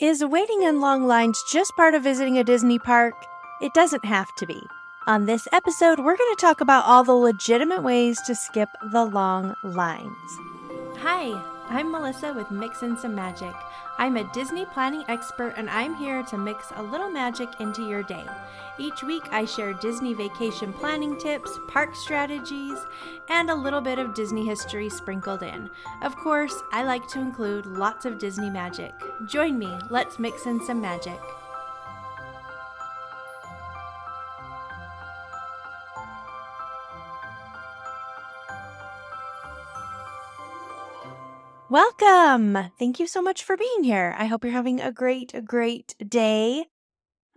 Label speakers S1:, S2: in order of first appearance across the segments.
S1: Is waiting in long lines just part of visiting a Disney park? It doesn't have to be. On this episode, we're going to talk about all the legitimate ways to skip the long lines. Hi, I'm Melissa with Mix in Some Magic. I'm a Disney planning expert and I'm here to mix a little magic into your day. Each week I share Disney vacation planning tips, park strategies, and a little bit of Disney history sprinkled in. Of course, I like to include lots of Disney magic. Join me, let's mix in some magic. Welcome! Thank you so much for being here. I hope you're having a great day.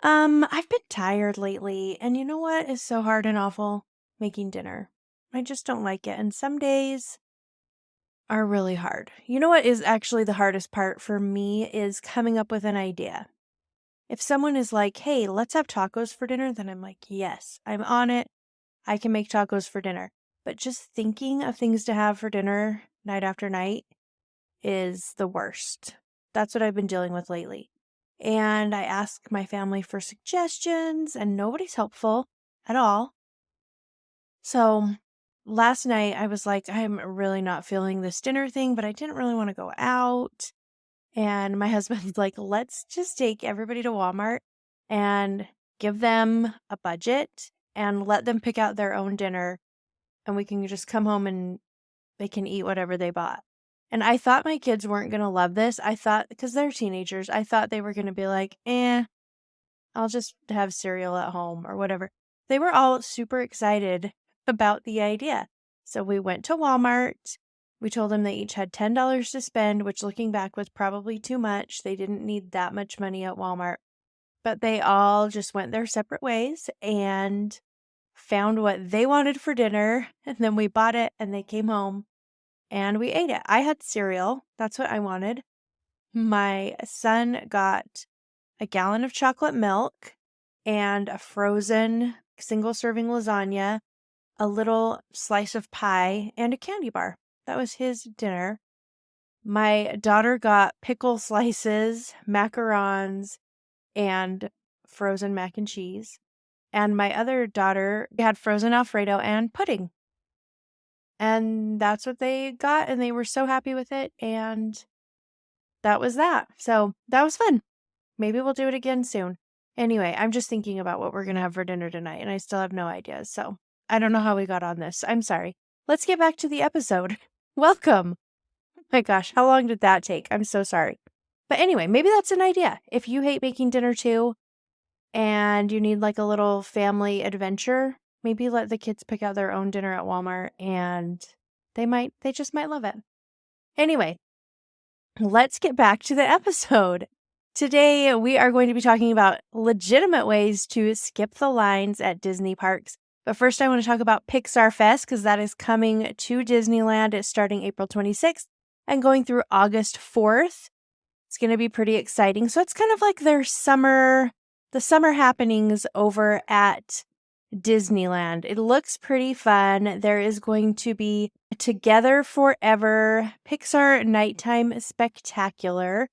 S1: I've been tired lately, and you know what is so hard and awful? Making dinner. I just don't like it, and some days are really hard. You know what is actually the hardest part for me is coming up with an idea. If someone is like, hey, let's have tacos for dinner, then I'm like, yes, I'm on it. I can make tacos for dinner. But just thinking of things to have for dinner night after night is the worst. That's what I've been dealing with lately. And I ask my family for suggestions, and nobody's helpful at all. So last night I was like, I'm really not feeling this dinner thing, but I didn't really want to go out. And my husband's like, let's just take everybody to Walmart and give them a budget and let them pick out their own dinner. And we can just come home and they can eat whatever they bought. And I thought my kids weren't going to love this. I thought, because they're teenagers, I thought they were going to be like, I'll just have cereal at home or whatever. They were all super excited about the idea. So we went to Walmart. We told them they each had $10 to spend, which looking back was probably too much. They didn't need that much money at Walmart. But they all just went their separate ways and found what they wanted for dinner. And then we bought it and they came home. And we ate it. I had cereal. That's what I wanted. My son got a gallon of chocolate milk and a frozen single-serving lasagna, a little slice of pie, and a candy bar. That was his dinner. My daughter got pickle slices, macarons, and frozen mac and cheese. And my other daughter had frozen Alfredo and pudding. And that's what they got, and they were so happy with it, and that was that. So that was fun. Maybe we'll do it again soon. Anyway, I'm just thinking about what we're going to have for dinner tonight, and I still have no ideas. So I don't know how we got on this. I'm sorry. Let's get back to the episode. Welcome. Oh my gosh, how long did that take? I'm so sorry. But anyway, maybe that's an idea. If you hate making dinner too, and you need like a little family adventure, maybe let the kids pick out their own dinner at Walmart and they just might love it. Anyway, let's get back to the episode. Today, we are going to be talking about legitimate ways to skip the lines at Disney parks. But first, I want to talk about Pixar Fest because that is coming to Disneyland. It's starting April 26th and going through August 4th. It's going to be pretty exciting. So it's kind of like their the summer happenings over at Disneyland. It looks pretty fun. There is going to be a Together Forever Pixar Nighttime Spectacular.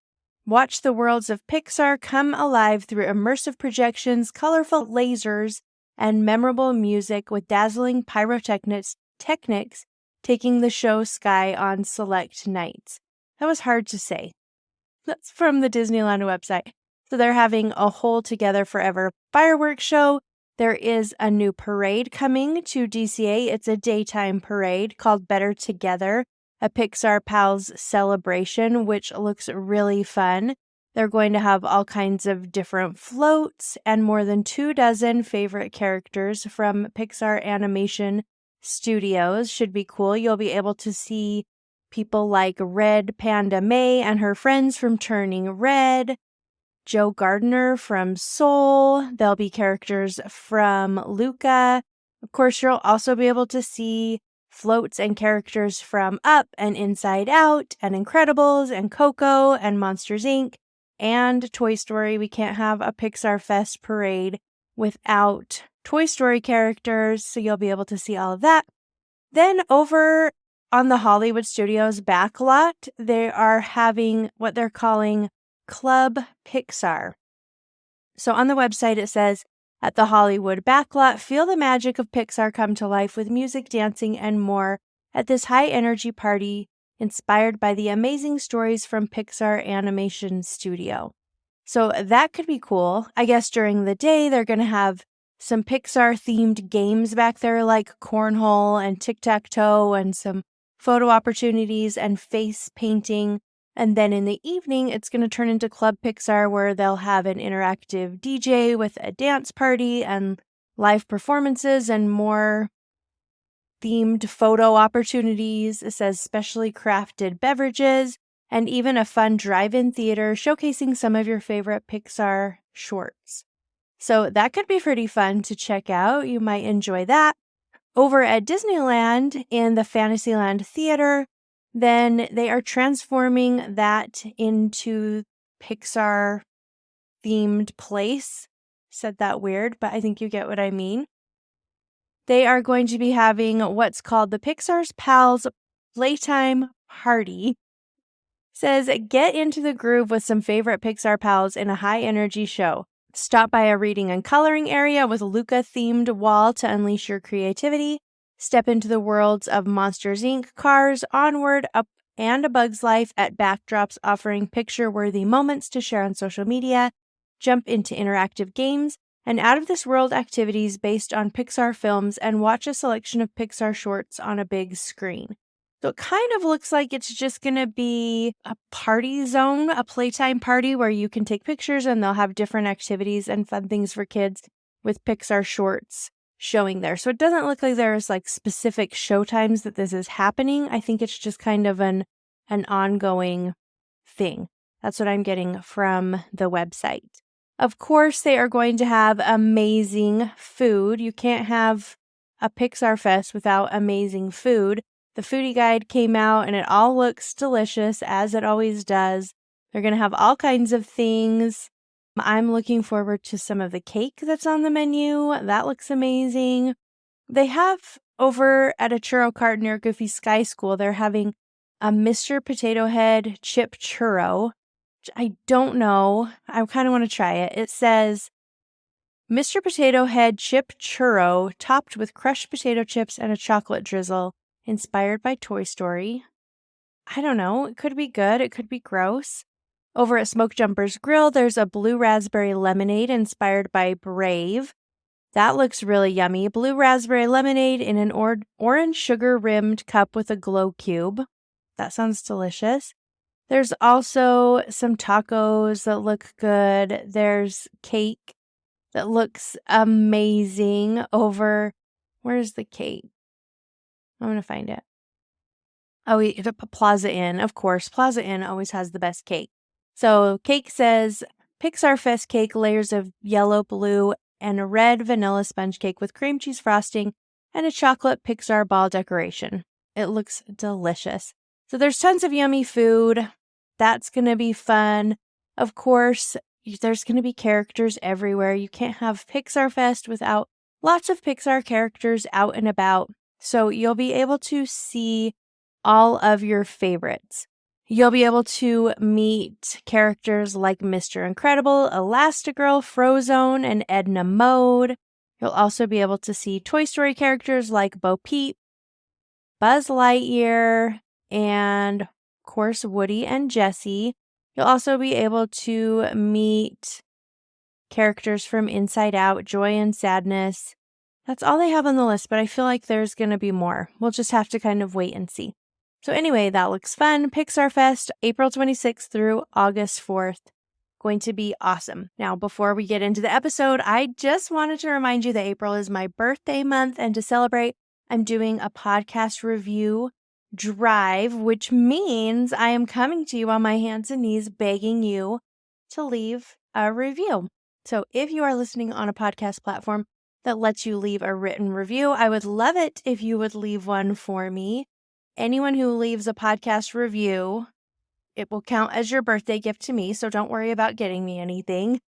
S1: Watch the worlds of Pixar come alive through immersive projections, colorful lasers, and memorable music with dazzling pyrotechnics taking the show sky on select nights. That was hard to say. That's from the Disneyland website. So they're having a whole Together Forever fireworks show. There is a new parade coming to DCA. It's a daytime parade called Better Together, a Pixar Pals celebration, which looks really fun. They're going to have all kinds of different floats and more than 24 favorite characters from Pixar Animation Studios. Should be cool. You'll be able to see people like Red Panda May and her friends from Turning Red, Joe Gardner from Soul. There'll be characters from Luca. Of course, you'll also be able to see floats and characters from Up and Inside Out and Incredibles and Coco and Monsters, Inc. and Toy Story. We can't have a Pixar Fest parade without Toy Story characters, so you'll be able to see all of that. Then over on the Hollywood Studios backlot, they are having what they're calling Club Pixar. So on the website, it says, at the Hollywood backlot, feel the magic of Pixar come to life with music, dancing, and more at this high-energy party inspired by the amazing stories from Pixar Animation Studio. So that could be cool. I guess during the day, they're going to have some Pixar-themed games back there like cornhole and tic-tac-toe and some photo opportunities and face painting. And then in the evening, it's going to turn into Club Pixar where they'll have an interactive DJ with a dance party and live performances and more themed photo opportunities. It says specially crafted beverages and even a fun drive-in theater showcasing some of your favorite Pixar shorts. So that could be pretty fun to check out. You might enjoy that. Over at Disneyland in the Fantasyland Theater, then they are transforming that into Pixar themed place. Said that weird, but I think you get what I mean. They are going to be having what's called the Pixar's Pals Playtime Party. Says, get into the groove with some favorite Pixar pals in a high-energy show. Stop by a reading and coloring area with Luca-themed wall to unleash your creativity. Step into the worlds of Monsters, Inc., Cars, Onward, Up, and A Bug's Life at backdrops offering picture-worthy moments to share on social media. Jump into interactive games and out-of-this-world activities based on Pixar films and watch a selection of Pixar shorts on a big screen. So it kind of looks like it's just going to be a party zone, a playtime party where you can take pictures and they'll have different activities and fun things for kids with Pixar shorts showing there. So it doesn't look like there's like specific show times that this is happening. I think it's just kind of an ongoing thing. That's what I'm getting from the website. Of course, they are going to have amazing food. You can't have a Pixar Fest without amazing food. The foodie guide came out and it all looks delicious as it always does. They're going to have all kinds of things. I'm looking forward to some of the cake that's on the menu. That looks amazing. They have over at a churro cart near Goofy Sky School, they're having a Mr. Potato Head chip churro. Which I don't know. I kind of want to try it. It says Mr. Potato Head chip churro topped with crushed potato chips and a chocolate drizzle. Inspired by Toy Story. I don't know. It could be good. It could be gross. Over at Smoke Jumper's Grill, there's a blue raspberry lemonade inspired by Brave. That looks really yummy. Blue raspberry lemonade in an orange sugar-rimmed cup with a glow cube. That sounds delicious. There's also some tacos that look good. There's cake that looks amazing over... Where's the cake? I'm going to find it. Oh, Plaza Inn. Of course, Plaza Inn always has the best cake. So cake says, Pixar Fest cake, layers of yellow, blue, and a red vanilla sponge cake with cream cheese frosting and a chocolate Pixar ball decoration. It looks delicious. So there's tons of yummy food. That's going to be fun. Of course, there's going to be characters everywhere. You can't have Pixar Fest without lots of Pixar characters out and about. So you'll be able to see all of your favorites. You'll be able to meet characters like Mr. Incredible, Elastigirl, Frozone, and Edna Mode. You'll also be able to see Toy Story characters like Bo Peep, Buzz Lightyear, and of course Woody and Jessie. You'll also be able to meet characters from Inside Out, Joy and Sadness. That's all they have on the list, but I feel like there's going to be more. We'll just have to kind of wait and see. So anyway, that looks fun. Pixar Fest, April 26th through August 4th. Going to be awesome. Now, before we get into the episode, I just wanted to remind you that April is my birthday month, and to celebrate, I'm doing a podcast review drive, which means I am coming to you on my hands and knees begging you to leave a review. So if you are listening on a podcast platform that lets you leave a written review, I would love it if you would leave one for me. Anyone who leaves a podcast review, it will count as your birthday gift to me, so don't worry about getting me anything.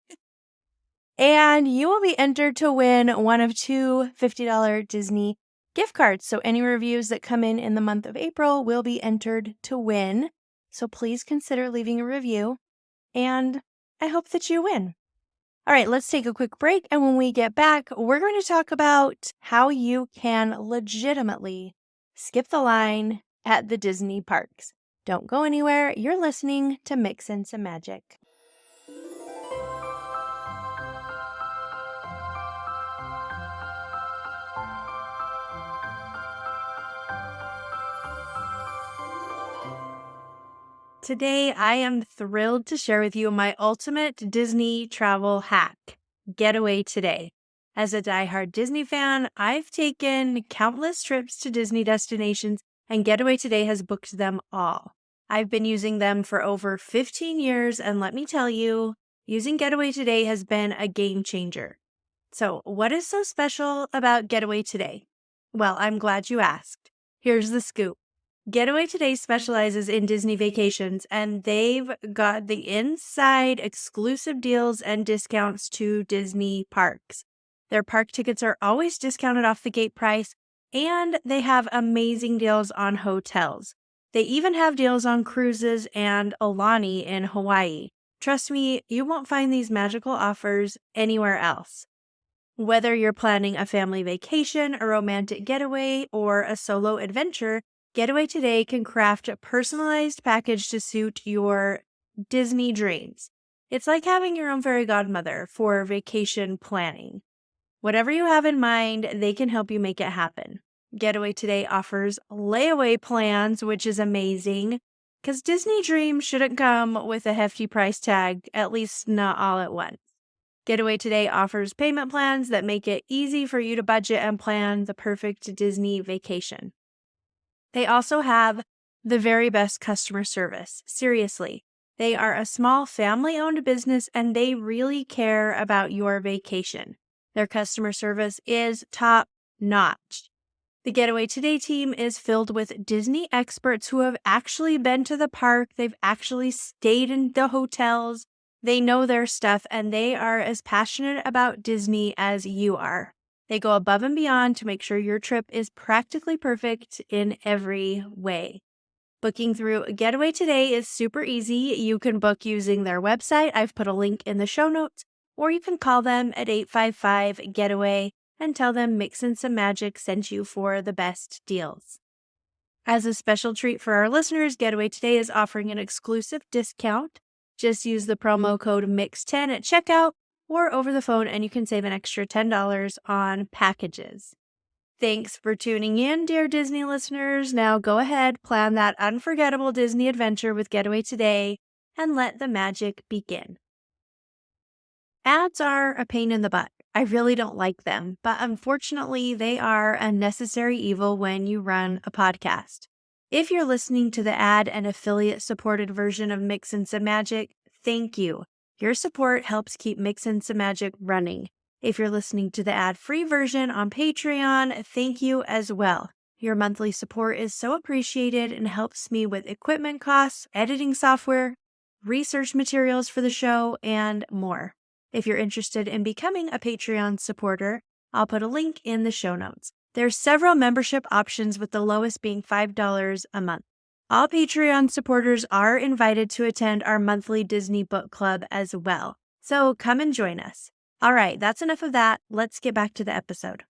S1: And you will be entered to win one of two $50 Disney gift cards. So any reviews that come in the month of April will be entered to win. So please consider leaving a review. and I hope that you win. All right, let's take a quick break. And when we get back, we're going to talk about how you can legitimately skip the line at the Disney parks. Don't go anywhere. You're listening to Mix in Some Magic. Today, I am thrilled to share with you my ultimate Disney travel hack, Getaway Today. As a diehard Disney fan, I've taken countless trips to Disney destinations, and Getaway Today has booked them all. I've been using them for over 15 years, and let me tell you, using Getaway Today has been a game changer. So, what is so special about Getaway Today? Well, I'm glad you asked. Here's the scoop. Getaway Today specializes in Disney vacations, and they've got the inside exclusive deals and discounts to Disney parks. Their park tickets are always discounted off the gate price, and they have amazing deals on hotels. They even have deals on cruises and Aulani in Hawaii. Trust me, you won't find these magical offers anywhere else. Whether you're planning a family vacation, a romantic getaway, or a solo adventure, Getaway Today can craft a personalized package to suit your Disney dreams. It's like having your own fairy godmother for vacation planning. Whatever you have in mind, they can help you make it happen. Getaway Today offers layaway plans, which is amazing, because Disney dreams shouldn't come with a hefty price tag, at least not all at once. Getaway Today offers payment plans that make it easy for you to budget and plan the perfect Disney vacation. They also have the very best customer service. Seriously, they are a small family-owned business and they really care about your vacation. Their customer service is top-notch. The Getaway Today team is filled with Disney experts who have actually been to the park. They've actually stayed in the hotels. They know their stuff and they are as passionate about Disney as you are. They go above and beyond to make sure your trip is practically perfect in every way. Booking through Getaway Today is super easy. You can book using their website. I've put a link in the show notes, or you can call them at 855-GETAWAY and tell them Mix in Some Magic sent you for the best deals. As a special treat for our listeners, Getaway Today is offering an exclusive discount. Just use the promo code MIX10 at checkout or over the phone, and you can save an extra $10 on packages. Thanks for tuning in, dear Disney listeners. Now go ahead, plan that unforgettable Disney adventure with Getaway Today, and let the magic begin. Ads are a pain in the butt. I really don't like them, but unfortunately, they are a necessary evil when you run a podcast. If you're listening to the ad and affiliate-supported version of Mix in Some Magic, thank you. Your support helps keep Mix in Some Magic running. If you're listening to the ad-free version on Patreon, thank you as well. Your monthly support is so appreciated and helps me with equipment costs, editing software, research materials for the show, and more. If you're interested in becoming a Patreon supporter, I'll put a link in the show notes. There's several membership options with the lowest being $5 a month. All Patreon supporters are invited to attend our monthly Disney Book Club as well. So come and join us. All right, that's enough of that. Let's get back to the episode.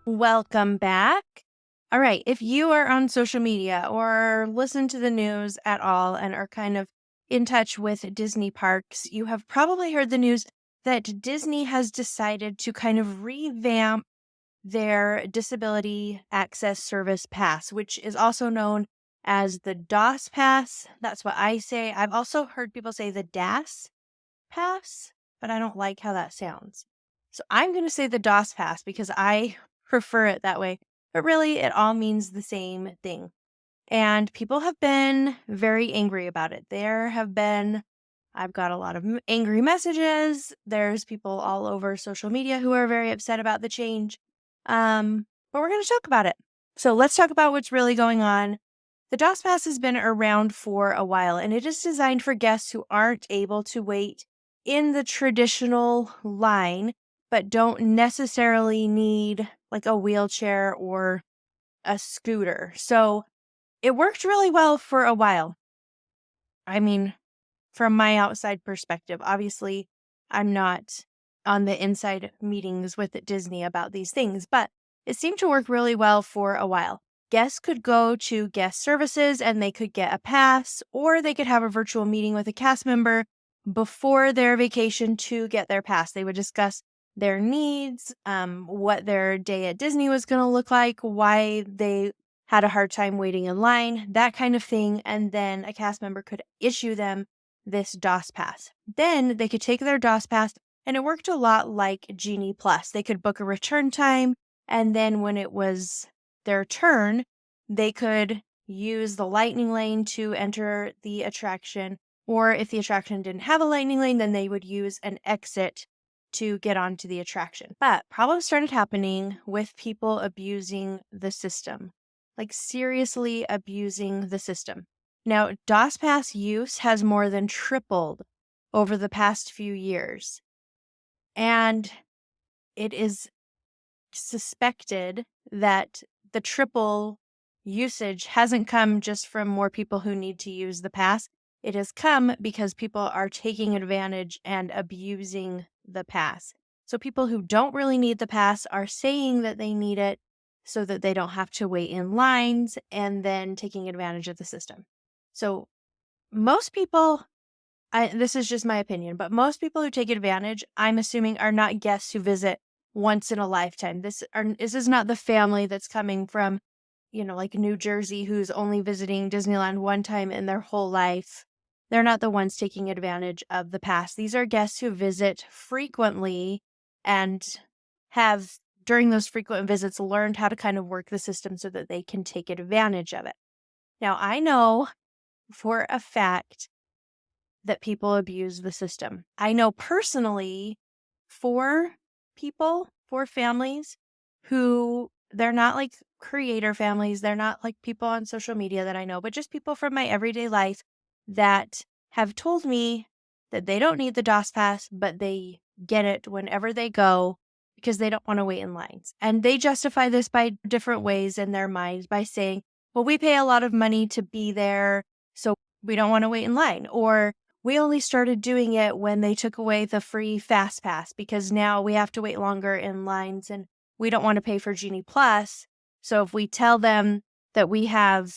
S1: Welcome back. All right, if you are on social media or listen to the news at all and are kind of in touch with Disney parks, you have probably heard the news that Disney has decided to kind of revamp their Disability Access Service Pass, which is also known as the DOS Pass. That's what I say. I've also heard people say the DAS Pass, but I don't like how that sounds. So I'm going to say the DOS Pass because I prefer it that way. But really, it all means the same thing. And people have been very angry about it. I've got a lot of angry messages. There's people all over social media who are very upset about the change. But we're going to talk about it. So let's talk about what's really going on. The DOS Pass has been around for a while, and it is designed for guests who aren't able to wait in the traditional line, but don't necessarily need like a wheelchair or a scooter. So it worked really well for a while. I mean, from my outside perspective, obviously, I'm not on the inside meetings with Disney about these things, but it seemed to work really well for a while. Guests could go to guest services and they could get a pass, or they could have a virtual meeting with a cast member before their vacation to get their pass. They would discuss their needs, what their day at Disney was going to look like, why they had a hard time waiting in line, that kind of thing. And then a cast member could issue them this DOS pass. Then they could take their DOS pass, and it worked a lot like Genie Plus. They could book a return time, and then when it was their turn, they could use the lightning lane to enter the attraction, or if the attraction didn't have a lightning lane, then they would use an exit to get onto the attraction. But problems started happening with people abusing the system, like seriously abusing the system. Now, DOS Pass use has more than tripled over the past few years, and it is suspected that the triple usage hasn't come just from more people who need to use the pass. It has come because people are taking advantage and abusing the pass. So people who don't really need the pass are saying that they need it so that they don't have to wait in lines and then taking advantage of the system. So most people, this is just my opinion, but most people who take advantage, I'm assuming, are not guests who visit once in a lifetime. This is not the family that's coming from, like New Jersey, who's only visiting Disneyland one time in their whole life. They're not the ones taking advantage of the pass. These are guests who visit frequently and have, during those frequent visits, learned how to kind of work the system so that they can take advantage of it. Now, I know for a fact that people abuse the system. I know personally 4 people, 4 families who, they're not like creator families. They're not like people on social media that I know, but just people from my everyday life that have told me that they don't need the DOS pass, but they get it whenever they go because they don't want to wait in lines. And they justify this by different ways in their minds by saying, well, we pay a lot of money to be there, so we don't want to wait in line. Or we only started doing it when they took away the free Fast Pass because now we have to wait longer in lines and we don't want to pay for Genie Plus. So if we tell them that we have,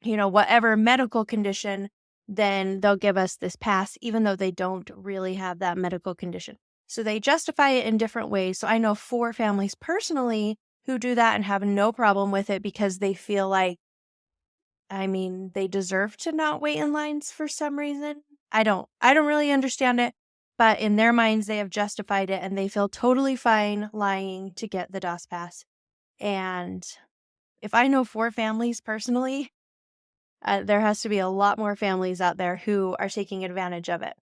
S1: whatever medical condition, then they'll give us this pass, even though they don't really have that medical condition. So they justify it in different ways. So I know 4 families personally who do that and have no problem with it because they feel like, they deserve to not wait in lines for some reason. I don't really understand it, but in their minds, they have justified it and they feel totally fine lying to get the DOS pass. And if I know 4 families personally, there has to be a lot more families out there who are taking advantage of it.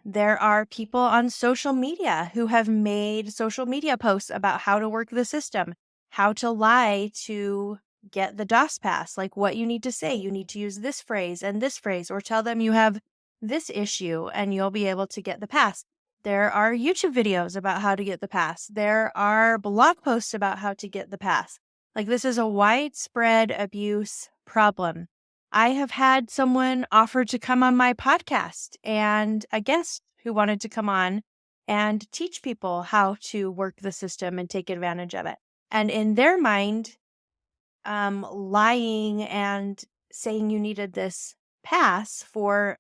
S1: There are people on social media who have made social media posts about how to work the system, how to lie to get the DOS pass, like what you need to say. You need to use this phrase, or tell them you have this issue and you'll be able to get the pass. There are YouTube videos about how to get the pass. There are blog posts about how to get the pass. Like, this is a widespread abuse problem. I have had someone offer to come on my podcast and a guest who wanted to come on and teach people how to work the system and take advantage of it. And in their mind, lying and saying you needed this pass for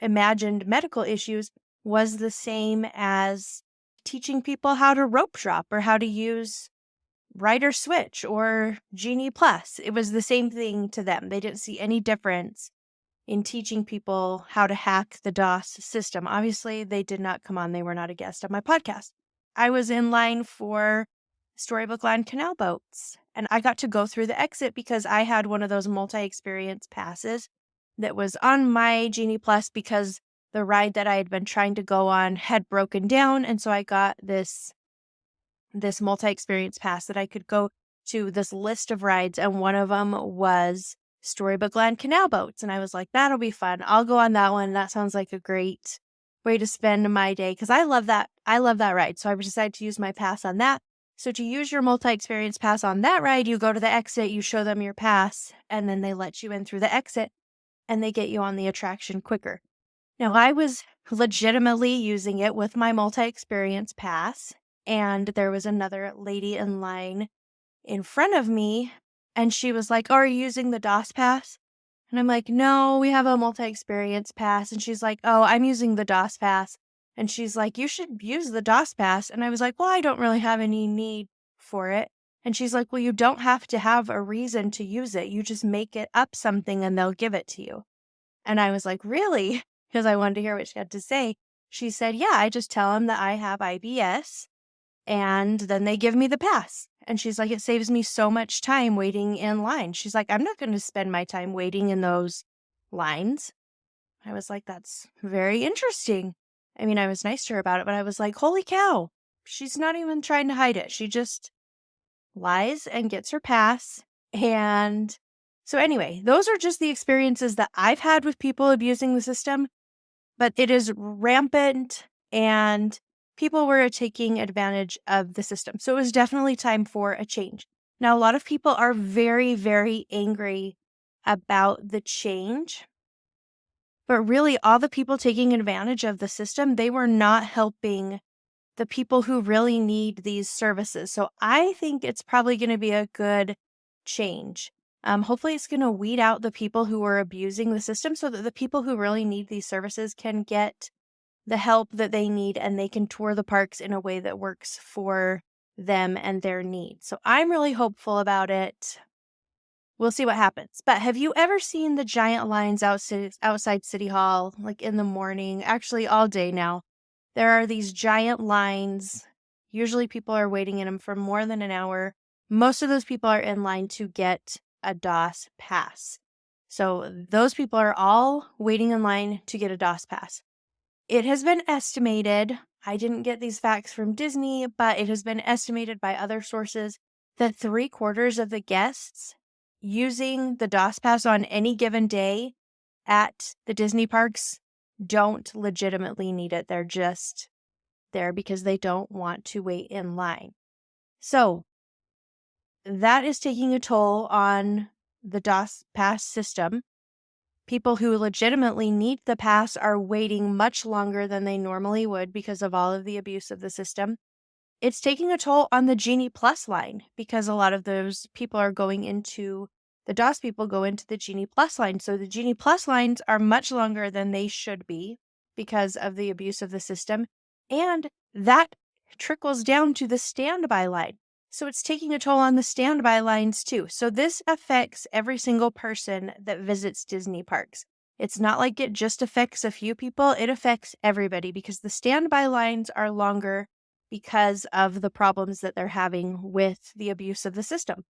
S1: imagined medical issues was the same as teaching people how to rope drop or how to use Rider Switch or Genie Plus. It was the same thing to them. They didn't see any difference in teaching people how to hack the DOS system. Obviously, they did not come on. They were not a guest on my podcast. I was in line for Storybook Land Canal Boats, and I got to go through the exit because I had one of those multi-experience passes that was on my Genie Plus because the ride that I had been trying to go on had broken down, and so I got this multi-experience pass that I could go to this list of rides, and one of them was Storybook Land Canal Boats. And I was like, that'll be fun. I'll go on that one. That sounds like a great way to spend my day because I love that. I love that ride. So I decided to use my pass on that. So to use your multi-experience pass on that ride, you go to the exit, you show them your pass, and then they let you in through the exit and they get you on the attraction quicker. Now, I was legitimately using it with my multi-experience pass, and there was another lady in line in front of me, and she was like, "Oh, are you using the DOS pass?" And I'm like, "No, we have a multi-experience pass." And she's like, "Oh, I'm using the DOS pass." And she's like, "You should use the DOS pass." And I was like, "Well, I don't really have any need for it." And she's like, "Well, you don't have to have a reason to use it. You just make it up something and they'll give it to you." And I was like, "Really?" Because I wanted to hear what she had to say. She said, "Yeah, I just tell them that I have IBS and then they give me the pass." And she's like, "It saves me so much time waiting in line." She's like, "I'm not going to spend my time waiting in those lines." I was like, "That's very interesting." I mean, I was nice to her about it, but I was like, holy cow, she's not even trying to hide it. She just lies and gets her pass. And so anyway, those are just the experiences that I've had with people abusing the system, but it is rampant and people were taking advantage of the system. So it was definitely time for a change. Now, a lot of people are very, very angry about the change, but really all the people taking advantage of the system, they were not helping the people who really need these services. So I think it's probably going to be a good change. Hopefully, it's going to weed out the people who are abusing the system so that the people who really need these services can get the help that they need and they can tour the parks in a way that works for them and their needs. So I'm really hopeful about it. We'll see what happens. But have you ever seen the giant lines outside City Hall, like in the morning, actually all day now? There are these giant lines. Usually people are waiting in them for more than an hour. Most of those people are in line to get a DOS pass. So those people are all waiting in line to get a DOS pass. It has been estimated, I didn't get these facts from Disney, but it has been estimated by other sources that 3/4 of the guests using the DOS pass on any given day at the Disney parks don't legitimately need it. They're just there because they don't want to wait in line. So that is taking a toll on the DOS pass system. People who legitimately need the pass are waiting much longer than they normally would because of all of the abuse of the system. It's taking a toll on the Genie Plus line because a lot of those people are going into the DOS people go into the Genie Plus line. So the Genie Plus lines are much longer than they should be because of the abuse of the system. And that trickles down to the standby line. So it's taking a toll on the standby lines too. So this affects every single person that visits Disney parks. It's not like it just affects a few people, it affects everybody because the standby lines are longer because of the problems that they're having with the abuse of the system.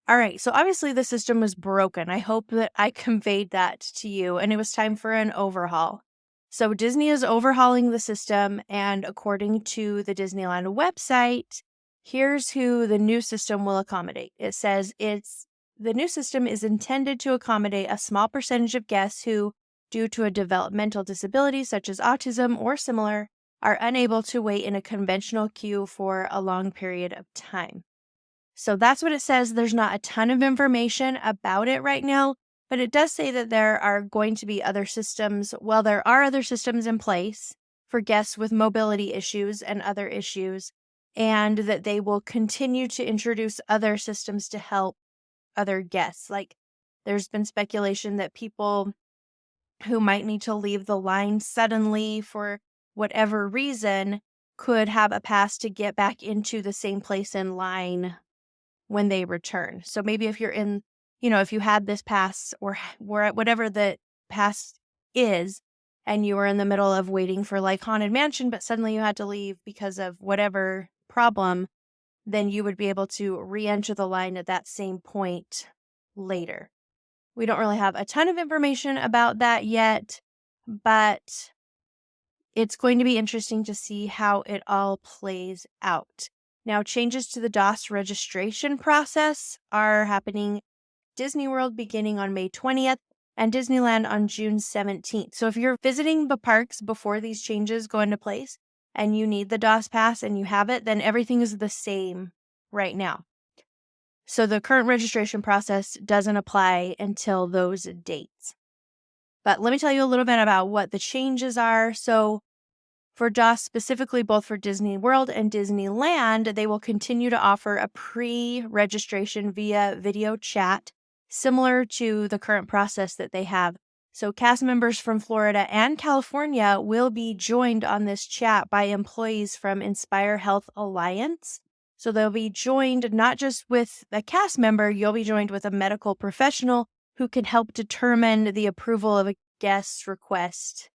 S1: All right, so obviously the system was broken. I hope that I conveyed that to you, and it was time for an overhaul. So Disney is overhauling the system, and according to the Disneyland website, here's who the new system will accommodate. It says the new system is intended to accommodate a small percentage of guests who, due to a developmental disability such as autism or similar, are unable to wait in a conventional queue for a long period of time. So that's what it says. There's not a ton of information about it right now, but it does say that there are going to be other systems. Well, there are other systems in place for guests with mobility issues and other issues, and that they will continue to introduce other systems to help other guests. Like there's been speculation that people who might need to leave the line suddenly for whatever reason could have a pass to get back into the same place in line when they return. So maybe if you're in, if you had this pass or whatever the pass is, and you were in the middle of waiting for like Haunted Mansion, but suddenly you had to leave because of whatever problem, then you would be able to re-enter the line at that same point later. We don't really have a ton of information about that yet, but it's going to be interesting to see how it all plays out. Now, changes to the DOS registration process are happening Disney World beginning on May 20th and Disneyland on June 17th. So if you're visiting the parks before these changes go into place and you need the DOS pass and you have it, then everything is the same right now. So the current registration process doesn't apply until those dates. But let me tell you a little bit about what the changes are. So for DOS specifically, both for Disney World and Disneyland, they will continue to offer a pre-registration via video chat, similar to the current process that they have. So cast members from Florida and California will be joined on this chat by employees from Inspire Health Alliance. So they'll be joined not just with a cast member, you'll be joined with a medical professional who can help determine the approval of a guest's request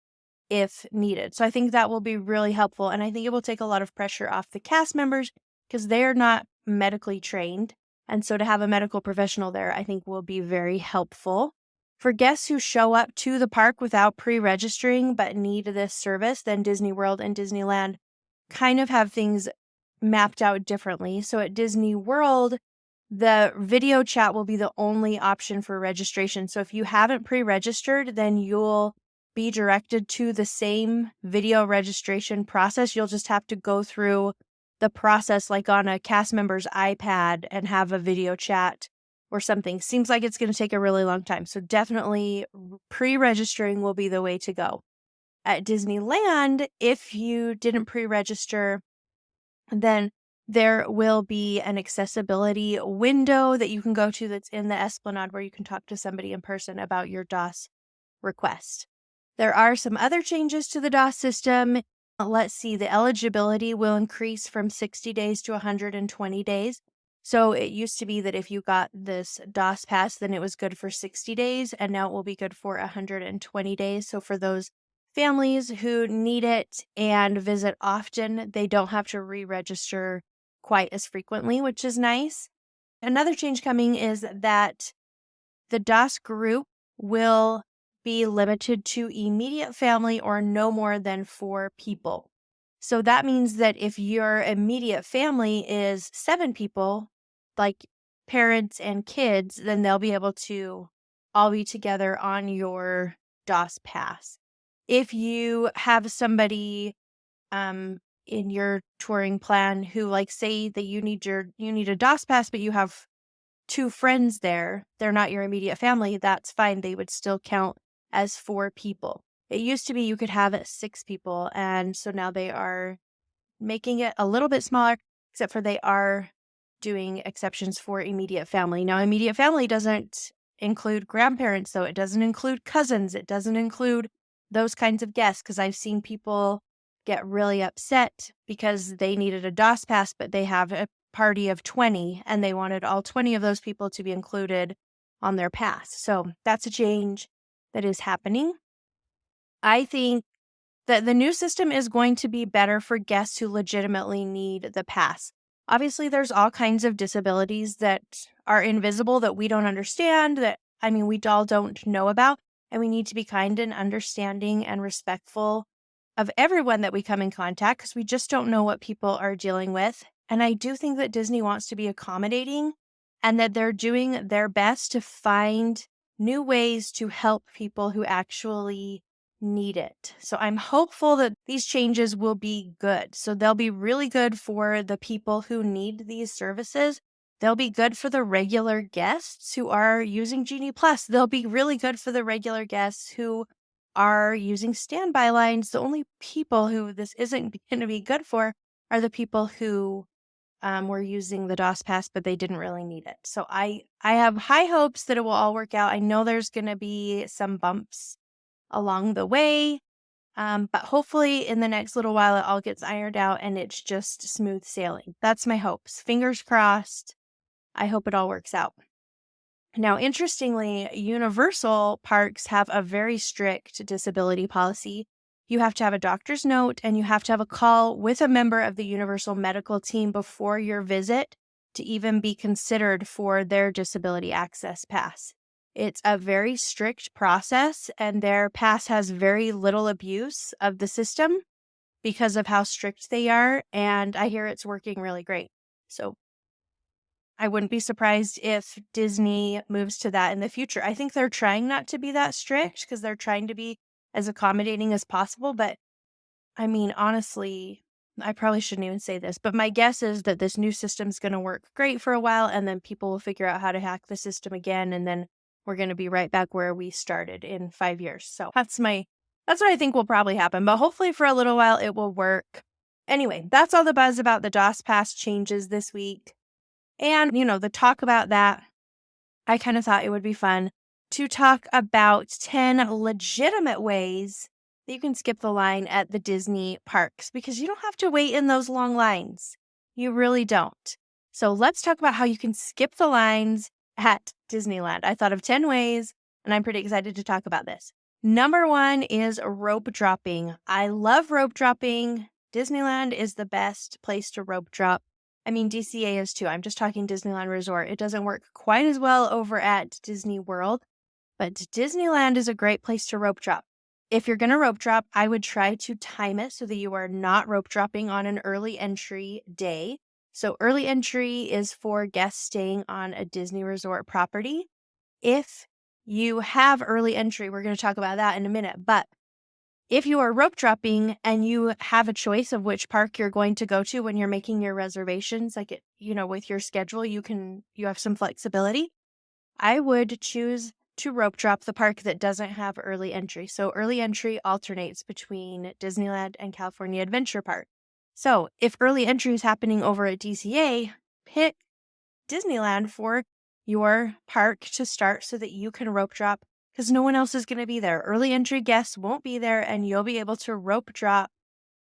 S1: if needed. So I think that will be really helpful. And I think it will take a lot of pressure off the cast members because they're not medically trained. And so to have a medical professional there, I think will be very helpful. For guests who show up to the park without pre-registering but need this service, then Disney World and Disneyland kind of have things mapped out differently. So at Disney World, the video chat will be the only option for registration. So if you haven't pre-registered, then you'll be directed to the same video registration process. You'll just have to go through the process like on a cast member's iPad and have a video chat or something. Seems like it's going to take a really long time. So definitely pre-registering will be the way to go. At Disneyland, if you didn't pre-register, then there will be an accessibility window that you can go to that's in the Esplanade where you can talk to somebody in person about your DOS request. There are some other changes to the DOS system. Let's see, the eligibility will increase from 60 days to 120 days. So it used to be that if you got this DOS pass, then it was good for 60 days, and now it will be good for 120 days. So for those families who need it and visit often, they don't have to re-register quite as frequently, which is nice. Another change coming is that the DOS group will be limited to immediate family or no more than 4 people. So that means that if your immediate family is 7 people, like parents and kids, then they'll be able to all be together on your DOS pass. If you have somebody in your touring plan who, like, say that you need a DOS pass, but you have 2 friends there, they're not your immediate family, that's fine. They would still count as 4 people. It used to be you could have 6 people, and so now they are making it a little bit smaller, except for they are doing exceptions for immediate family. Now, immediate family doesn't include grandparents, though. It doesn't include cousins. It doesn't include those kinds of guests, because I've seen people get really upset because they needed a DOS pass, but they have a party of 20 and they wanted all 20 of those people to be included on their pass. So that's a change that is happening. I think that the new system is going to be better for guests who legitimately need the pass. Obviously, there's all kinds of disabilities that are invisible that we don't understand, we all don't know about, and we need to be kind and understanding and respectful of everyone that we come in contact, because we just don't know what people are dealing with. And I do think that Disney wants to be accommodating and that they're doing their best to find new ways to help people who actually need it. So I'm hopeful that these changes will be good. So they'll be really good for the people who need these services. They'll be good for the regular guests who are using Genie Plus. They'll be really good for the regular guests who are using standby lines. The only people who this isn't going to be good for are the people who were using the DOS pass, but they didn't really need it. So I have high hopes that it will all work out. I know there's going to be some bumps along the way, but hopefully in the next little while it all gets ironed out and it's just smooth sailing. That's my hopes. Fingers crossed. I hope it all works out. Now, interestingly, Universal parks have a very strict disability policy. You have to have a doctor's note and you have to have a call with a member of the Universal medical team before your visit to even be considered for their disability access pass. It's a very strict process, and their pass has very little abuse of the system because of how strict they are, and I hear it's working really great. So I wouldn't be surprised if Disney moves to that in the future. I think they're trying not to be that strict because they're trying to be as accommodating as possible. But I mean, honestly, I probably shouldn't even say this, but my guess is that this new system's going to work great for a while, and then people will figure out how to hack the system again, and then we're going to be right back where we started in 5 years. So that's what I think will probably happen. But hopefully for a little while it will work. Anyway, that's all the buzz about the DOS Pass changes this week. And, the talk about that, I kind of thought it would be fun to talk about 10 legitimate ways that you can skip the line at the Disney parks because you don't have to wait in those long lines. You really don't. So let's talk about how you can skip the lines at Disneyland. I thought of 10 ways, and I'm pretty excited to talk about this. Number 1 is rope dropping. I love rope dropping. Disneyland is the best place to rope drop. I mean, DCA is too. I'm just talking Disneyland Resort. It doesn't work quite as well over at Disney World, but Disneyland is a great place to rope drop. If you're going to rope drop, I would try to time it so that you are not rope dropping on an early entry day. So early entry is for guests staying on a Disney Resort property. If you have early entry, we're going to talk about that in a minute, but if you are rope dropping and you have a choice of which park you're going to go to when you're making your reservations, like with your schedule, you have some flexibility. I would choose to rope drop the park that doesn't have early entry. So early entry alternates between Disneyland and California Adventure Park. So if early entry is happening over at DCA, pick Disneyland for your park to start so that you can rope drop because no one else is going to be there. Early entry guests won't be there, and you'll be able to rope drop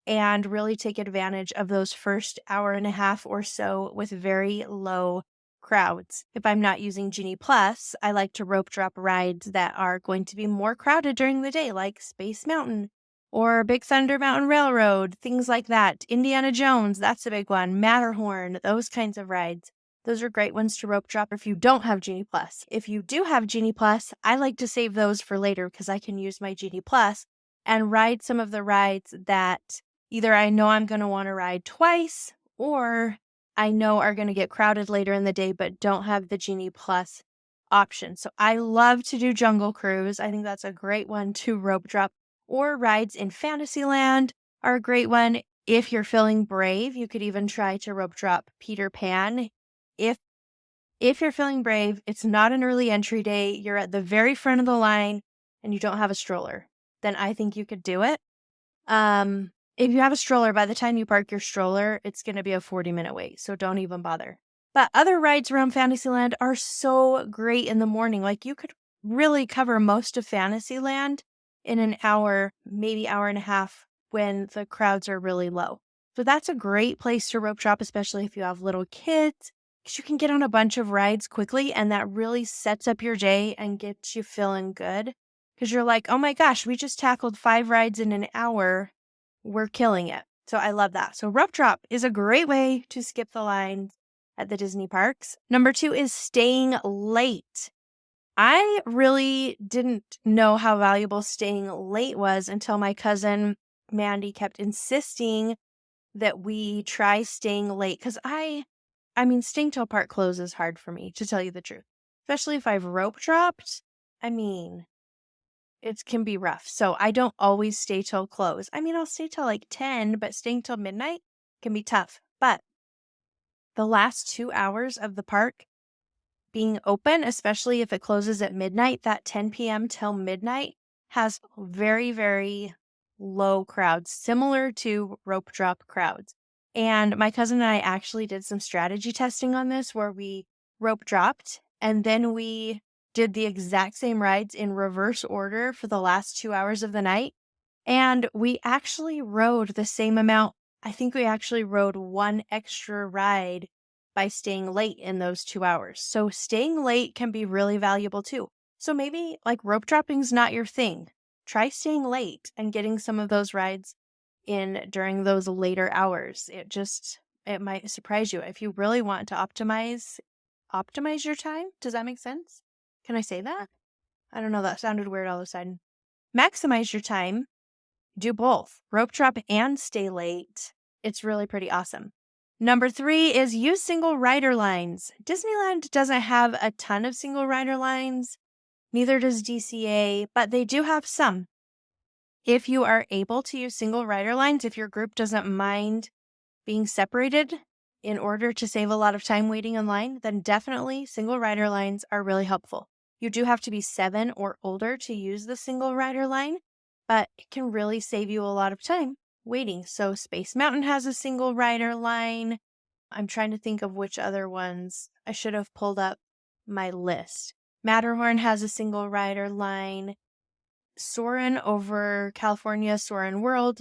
S1: and really take advantage of those first hour and a half or so with very low crowds. If I'm not using Genie Plus, I like to rope drop rides that are going to be more crowded during the day, like Space Mountain or Big Thunder Mountain Railroad, things like that. Indiana Jones, that's a big one. Matterhorn, those kinds of rides. Those are great ones to rope drop if you don't have Genie Plus. If you do have Genie Plus, I like to save those for later because I can use my Genie Plus and ride some of the rides that either I know I'm going to want to ride twice or I know are going to get crowded later in the day but don't have the Genie Plus option. So I love to do Jungle Cruise. I think that's a great one to rope drop. Or rides in Fantasyland are a great one. If you're feeling brave, you could even try to rope drop Peter Pan. If you're feeling brave, it's not an early entry day, you're at the very front of the line and you don't have a stroller, then I think you could do it. If you have a stroller, by the time you park your stroller, it's going to be a 40-minute wait, so don't even bother. But other rides around Fantasyland are so great in the morning. Like you could really cover most of Fantasyland in an hour, maybe hour and a half when the crowds are really low. So that's a great place to rope drop, especially if you have little kids, because you can get on a bunch of rides quickly and that really sets up your day and gets you feeling good. Because you're like, oh my gosh, we just tackled 5 rides in an hour. We're killing it. So I love that. So rope drop is a great way to skip the lines at the Disney parks. Number 2 is staying late. I really didn't know how valuable staying late was until my cousin Mandy kept insisting that we try staying late. Because I mean, staying till park close is hard for me, to tell you the truth. Especially if I've rope dropped. I mean, it can be rough. So I don't always stay till close. I mean, I'll stay till like 10, but staying till midnight can be tough. But the last 2 hours of the park being open, especially if it closes at midnight, that 10 p.m. till midnight has very, very low crowds, similar to rope drop crowds. And my cousin and I actually did some strategy testing on this where we rope dropped and then we did the exact same rides in reverse order for the last 2 hours of the night. And we actually rode the same amount. I think we actually rode one extra ride by staying late in those 2 hours. So staying late can be really valuable too. So maybe like rope dropping's not your thing. Try staying late and getting some of those rides in during those later hours. It might surprise you if you really want to optimize your time. Does that make sense? Can I say that? I don't know. That sounded weird all of a sudden. Maximize your time. Do both. Rope drop and stay late. It's really pretty awesome. Number 3 is use single rider lines. Disneyland doesn't have a ton of single rider lines, neither does DCA, but they do have some. If you are able to use single rider lines, if your group doesn't mind being separated in order to save a lot of time waiting in line, then definitely single rider lines are really helpful. You do have to be 7 or older to use the single rider line, but it can really save you a lot of time waiting. So Space Mountain has a single rider line. I'm trying to think of which other ones. I should have pulled up my list. Matterhorn has a single rider line. Soarin' over California, Soarin' World,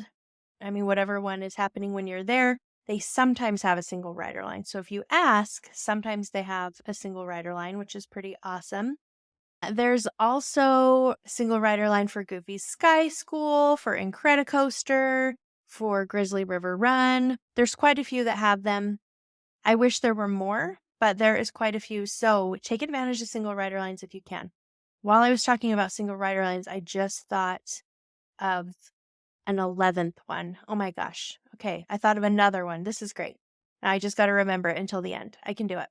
S1: I mean, whatever one is happening when you're there, they sometimes have a single rider line. So if you ask, sometimes they have a single rider line, which is pretty awesome. There's also a single rider line for Goofy's Sky School, for Incredicoaster, for Grizzly River Run. There's quite a few that have them. I wish there were more, but there is quite a few. So take advantage of single rider lines if you can. While I was talking about single rider lines, I just thought of an 11th one. Oh my gosh. Okay, I thought of another one. This is great. I just got to remember it until the end. I can do it.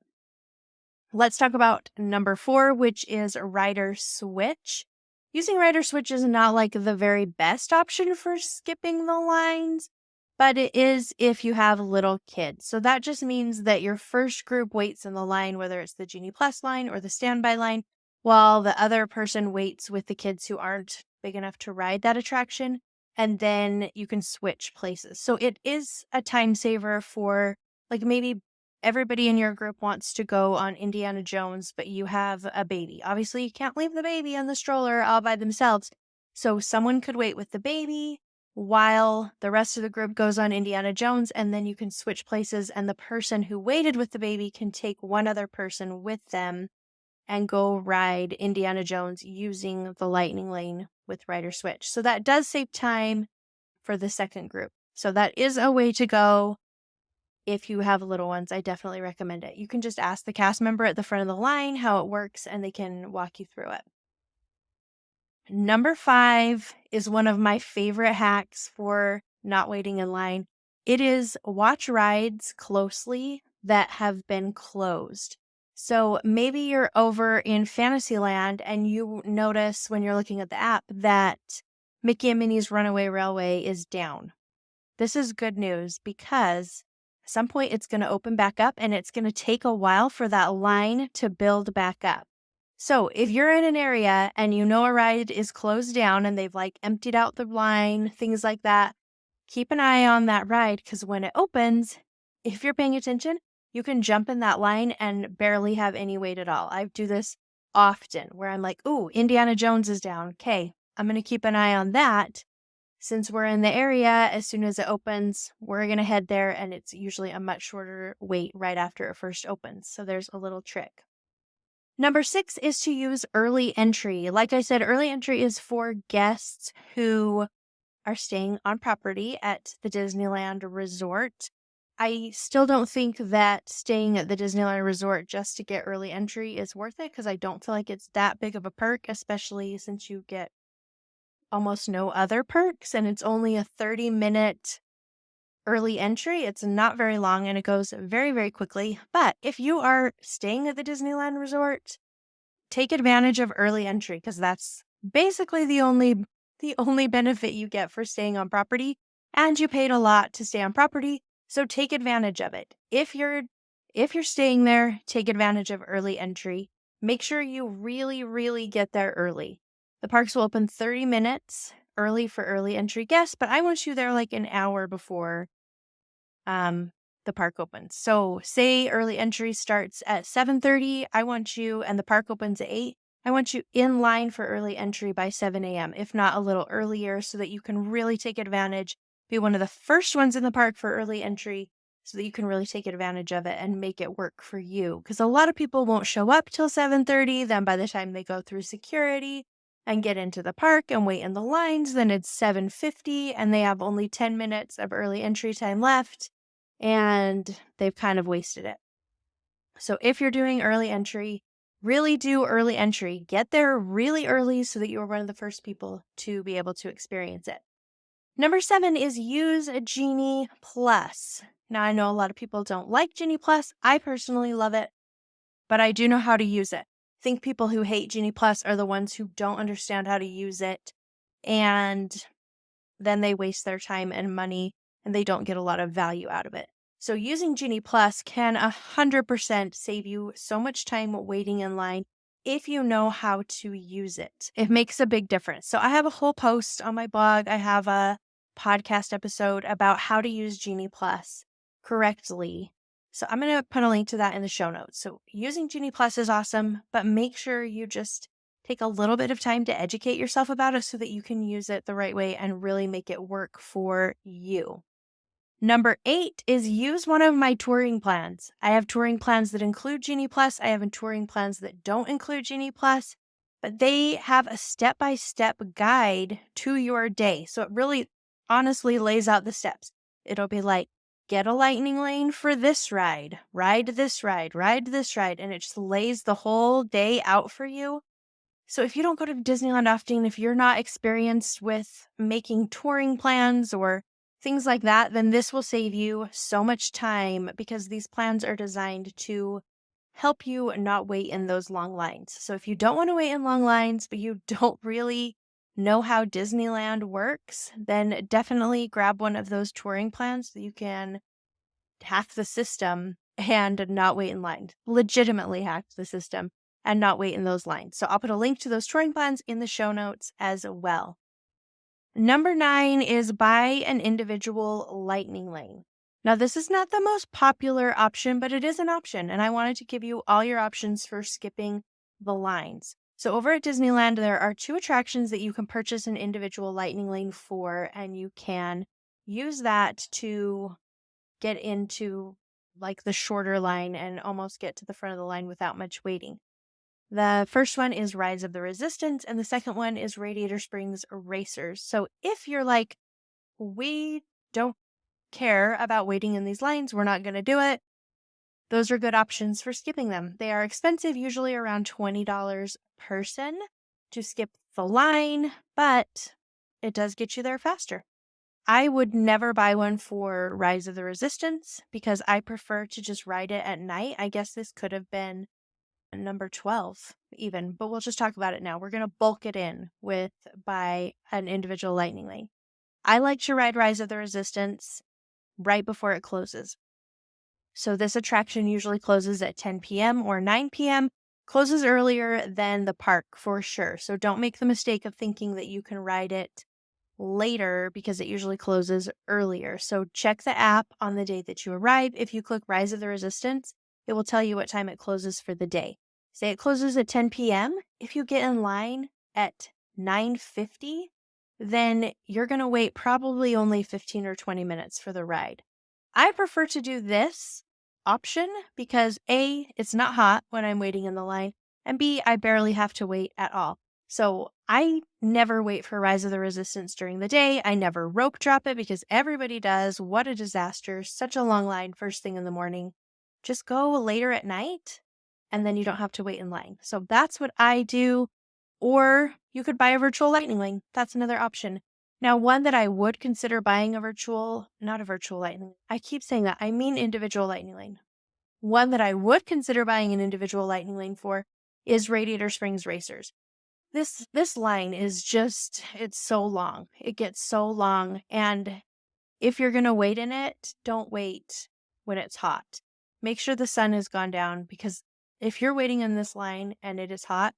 S1: Let's talk about number 4, which is rider switch. Using rider switch is not like the very best option for skipping the lines, but it is if you have little kids. So that just means that your first group waits in the line, whether it's the Genie Plus line or the standby line, while the other person waits with the kids who aren't big enough to ride that attraction, and then you can switch places. So it is a time saver for, like, maybe everybody in your group wants to go on Indiana Jones, but you have a baby. Obviously, you can't leave the baby and the stroller all by themselves. So someone could wait with the baby while the rest of the group goes on Indiana Jones, and then you can switch places, and the person who waited with the baby can take one other person with them and go ride Indiana Jones using the Lightning Lane with Rider Switch. So that does save time for the second group. So that is a way to go. If you have little ones, I definitely recommend it. You can just ask the cast member at the front of the line how it works, and they can walk you through it. Number 5 is one of my favorite hacks for not waiting in line. It is watch rides closely that have been closed. So maybe you're over in Fantasyland and you notice when you're looking at the app that Mickey and Minnie's Runaway Railway is down. This is good news because at some point it's going to open back up, and it's going to take a while for that line to build back up. So if you're in an area and you know a ride is closed down and they've like emptied out the line, things like that, keep an eye on that ride, because when it opens, if you're paying attention, you can jump in that line and barely have any wait at all. I do this often where I'm like, ooh, Indiana Jones is down. Okay, I'm going to keep an eye on that. Since we're in the area, as soon as it opens, we're going to head there, and it's usually a much shorter wait right after it first opens. So there's a little trick. Number 6 is to use early entry. Like I said, early entry is for guests who are staying on property at the Disneyland Resort. I still don't think that staying at the Disneyland Resort just to get early entry is worth it, because I don't feel like it's that big of a perk, especially since you get almost no other perks, and it's only a 30-minute early entry. It's not very long, and it goes very, very quickly. But if you are staying at the Disneyland Resort, take advantage of early entry, because that's basically the only benefit you get for staying on property, and you paid a lot to stay on property, so take advantage of it. If you're staying there, take advantage of early entry. Make sure you really, really get there early. The parks will open 30 minutes early for early entry guests, but I want you there like an hour before the park opens. So say early entry starts at 7:30. I want you, and the park opens at 8. I want you in line for early entry by 7 a.m., if not a little earlier, so that you can really take advantage, be one of the first ones in the park for early entry, so that you can really take advantage of it and make it work for you. Because a lot of people won't show up till 7:30. Then by the time they go through security and get into the park and wait in the lines, then it's 7:50, and they have only 10 minutes of early entry time left, and they've kind of wasted it. So if you're doing early entry, really do early entry. Get there really early so that you're one of the first people to be able to experience it. Number 7 is use a Genie Plus. Now, I know a lot of people don't like Genie Plus. I personally love it, but I do know how to use it. I think people who hate Genie Plus are the ones who don't understand how to use it, and then they waste their time and money and they don't get a lot of value out of it. So using Genie Plus can 100% save you so much time waiting in line if you know how to use it. It makes a big difference. So I have a whole post on my blog. I have a podcast episode about how to use Genie Plus correctly. So I'm going to put a link to that in the show notes. So using Genie Plus is awesome, but make sure you just take a little bit of time to educate yourself about it so that you can use it the right way and really make it work for you. Number 8 is use one of my touring plans. I have touring plans that include Genie Plus. I have touring plans that don't include Genie Plus, but they have a step-by-step guide to your day. So it really honestly lays out the steps. It'll be like, get a lightning lane for this ride, ride this ride, ride this ride, and it just lays the whole day out for you. So if you don't go to Disneyland often, if you're not experienced with making touring plans or things like that, then this will save you so much time because these plans are designed to help you not wait in those long lines. So if you don't want to wait in long lines, but you don't really know how Disneyland works, then definitely grab one of those touring plans so you can hack the system and not wait in line. Legitimately hack the system and not wait in those lines. So I'll put a link to those touring plans in the show notes as well. Number 9 is buy an individual lightning lane. Now, this is not the most popular option, but it is an option, and I wanted to give you all your options for skipping the lines. So over at Disneyland, there are 2 attractions that you can purchase an individual lightning lane for, and you can use that to get into like the shorter line and almost get to the front of the line without much waiting. The first one is Rise of the Resistance, and the second one is Radiator Springs Racers. So if you're like, we don't care about waiting in these lines, we're not going to do it, those are good options for skipping them. They are expensive, usually around $20 a person to skip the line, but it does get you there faster. I would never buy one for Rise of the Resistance because I prefer to just ride it at night. I guess this could have been number 12 even, but we'll just talk about it now. We're going to bulk it in with buy an individual lightning lane. I like to ride Rise of the Resistance right before it closes. So this attraction usually closes at 10 p.m. or 9 p.m. Closes earlier than the park for sure. So don't make the mistake of thinking that you can ride it later because it usually closes earlier. So check the app on the day that you arrive. If you click Rise of the Resistance, it will tell you what time it closes for the day. Say it closes at 10 p.m. If you get in line at 9:50, then you're going to wait probably only 15 or 20 minutes for the ride. I prefer to do this option because A, it's not hot when I'm waiting in the line, and B, I barely have to wait at all. So I never wait for Rise of the Resistance during the day. I never rope drop it because everybody does. What a disaster. Such a long line first thing in the morning. Just go later at night and then you don't have to wait in line. So that's what I do. Or you could buy a virtual lightning lane. That's another option. Now, one that I would consider buying not a virtual lightning. I keep saying that. I mean individual lightning lane. One that I would consider buying an individual lightning lane for is Radiator Springs Racers. This line is just, it's so long. It gets so long. And if you're going to wait in it, don't wait when it's hot. Make sure the sun has gone down because if you're waiting in this line and it is hot,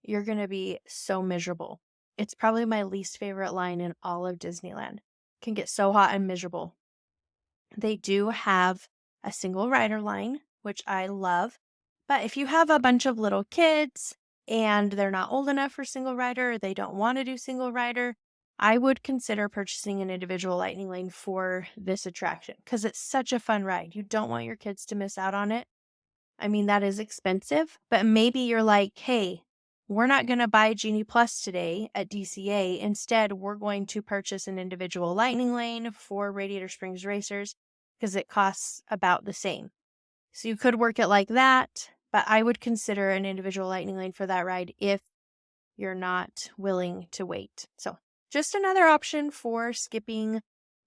S1: you're going to be so miserable. It's probably my least favorite line in all of Disneyland. It can get so hot and miserable. They do have a single rider line, which I love. But if you have a bunch of little kids and they're not old enough for single rider, or they don't want to do single rider, I would consider purchasing an individual lightning lane for this attraction because it's such a fun ride. You don't want your kids to miss out on it. I mean, that is expensive, but maybe you're like, hey, we're not going to buy Genie Plus today at DCA. Instead, we're going to purchase an individual lightning lane for Radiator Springs Racers because it costs about the same. So you could work it like that, but I would consider an individual lightning lane for that ride if you're not willing to wait. So Just another option for skipping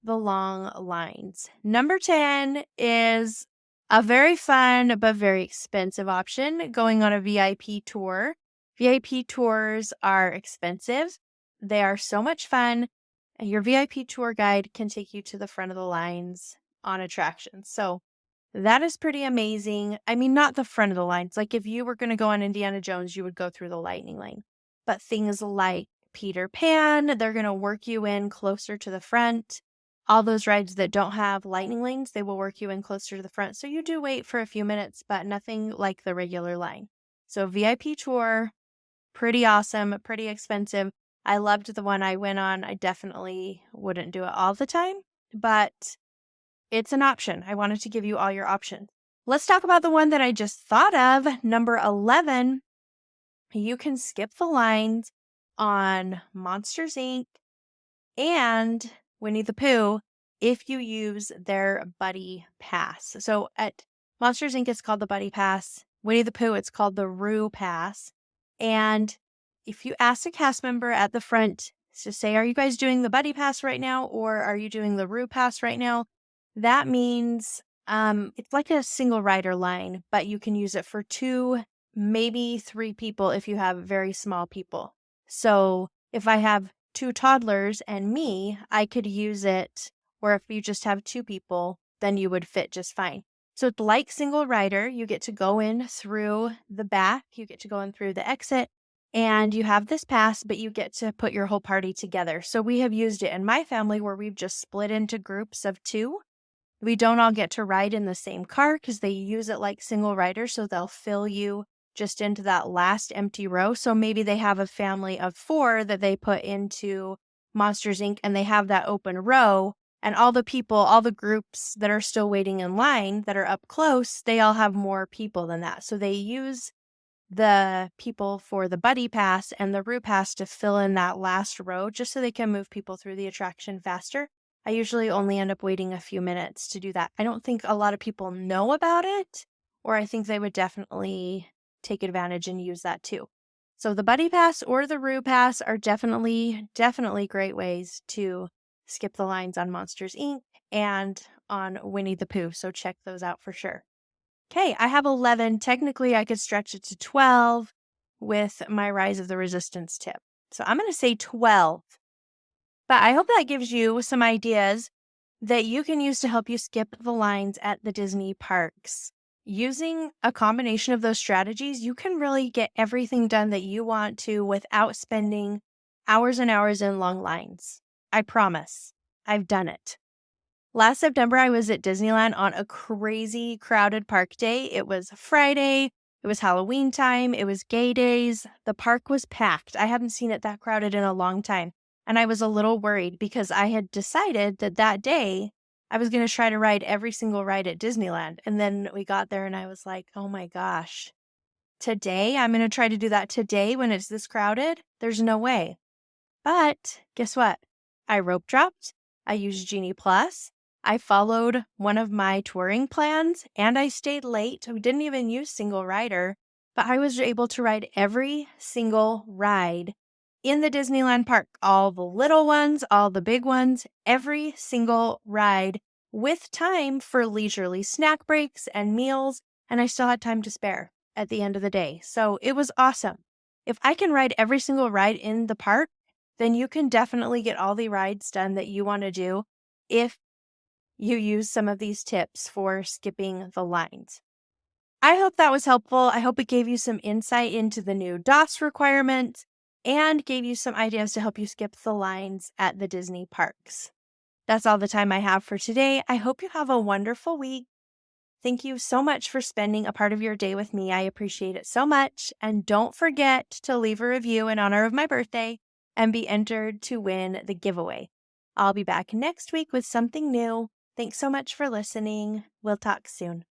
S1: the long lines. Number 10 is a very fun but very expensive option, going on a VIP tour. VIP tours are expensive. They are so much fun. And your VIP tour guide can take you to the front of the lines on attractions. So that is pretty amazing. I mean, not the front of the lines. Like if you were going to go on Indiana Jones, you would go through the lightning lane. But things like Peter Pan, they're going to work you in closer to the front. All those rides that don't have lightning lanes, they will work you in closer to the front. So you do wait for a few minutes, but nothing like the regular line. So VIP tour, pretty awesome, pretty expensive. I loved the one I went on. I definitely wouldn't do it all the time, but it's an option. I wanted to give you all your options. Let's talk about the one that I just thought of. Number 11, you can skip the lines on Monsters Inc. and Winnie the Pooh if you use their Buddy Pass. So at Monsters Inc., it's called the Buddy Pass. Winnie the Pooh, it's called the Roo Pass. And if you ask a cast member at the front to say, are you guys doing the Buddy Pass right now, or are you doing the Roo Pass right now? That means it's like a single rider line, but you can use it for 2, maybe 3 people if you have very small people. So if I have 2 toddlers and me, I could use it, or if you just have 2 people, then you would fit just fine. So it's like single rider. You get to go in through the back, you get to go in through the exit, and you have this pass, but you get to put your whole party together. So we have used it in my family where we've just split into groups of 2. We don't all get to ride in the same car because they use it like single rider, so they'll fill you just into that last empty row. So maybe they have a family of 4 that they put into Monsters Inc. and they have that open row, and all the people, all the groups that are still waiting in line that are up close, they all have more people than that. So they use the people for the Buddy Pass and the Roo Pass to fill in that last row just so they can move people through the attraction faster. I usually only end up waiting a few minutes to do that. I don't think a lot of people know about it, or I think they would definitely take advantage and use that too. So the Buddy Pass or the Roo Pass are definitely great ways to skip the lines on Monsters Inc. and on Winnie the Pooh. So check those out for sure. Okay, I have 11. Technically, I could stretch it to 12 with my Rise of the Resistance tip. So I'm going to say 12. But I hope that gives you some ideas that you can use to help you skip the lines at the Disney parks. Using a combination of those strategies, you can really get everything done that you want to without spending hours and hours in long lines. I promise. I've done it. Last September, I was at Disneyland on a crazy crowded park day. It was Friday. It was Halloween time. It was gay days. The park was packed. I haven't seen it that crowded in a long time. And I was a little worried because I had decided that day I was going to try to ride every single ride at Disneyland. And then we got there and I was like, oh my gosh, today I'm going to try to do that today when it's this crowded? There's no way. But guess what? I rope dropped. I used Genie Plus. I followed one of my touring plans and I stayed late. We didn't even use single rider, but I was able to ride every single ride in the Disneyland park. All the little ones, all the big ones, every single ride with time for leisurely snack breaks and meals. And I still had time to spare at the end of the day. So it was awesome. If I can ride every single ride in the park, then you can definitely get all the rides done that you want to do if you use some of these tips for skipping the lines. I hope that was helpful. I hope it gave you some insight into the new DOS requirements and gave you some ideas to help you skip the lines at the Disney parks. That's all the time I have for today. I hope you have a wonderful week. Thank you so much for spending a part of your day with me. I appreciate it so much. And don't forget to leave a review in honor of my birthday and be entered to win the giveaway. I'll be back next week with something new. Thanks so much for listening. We'll talk soon.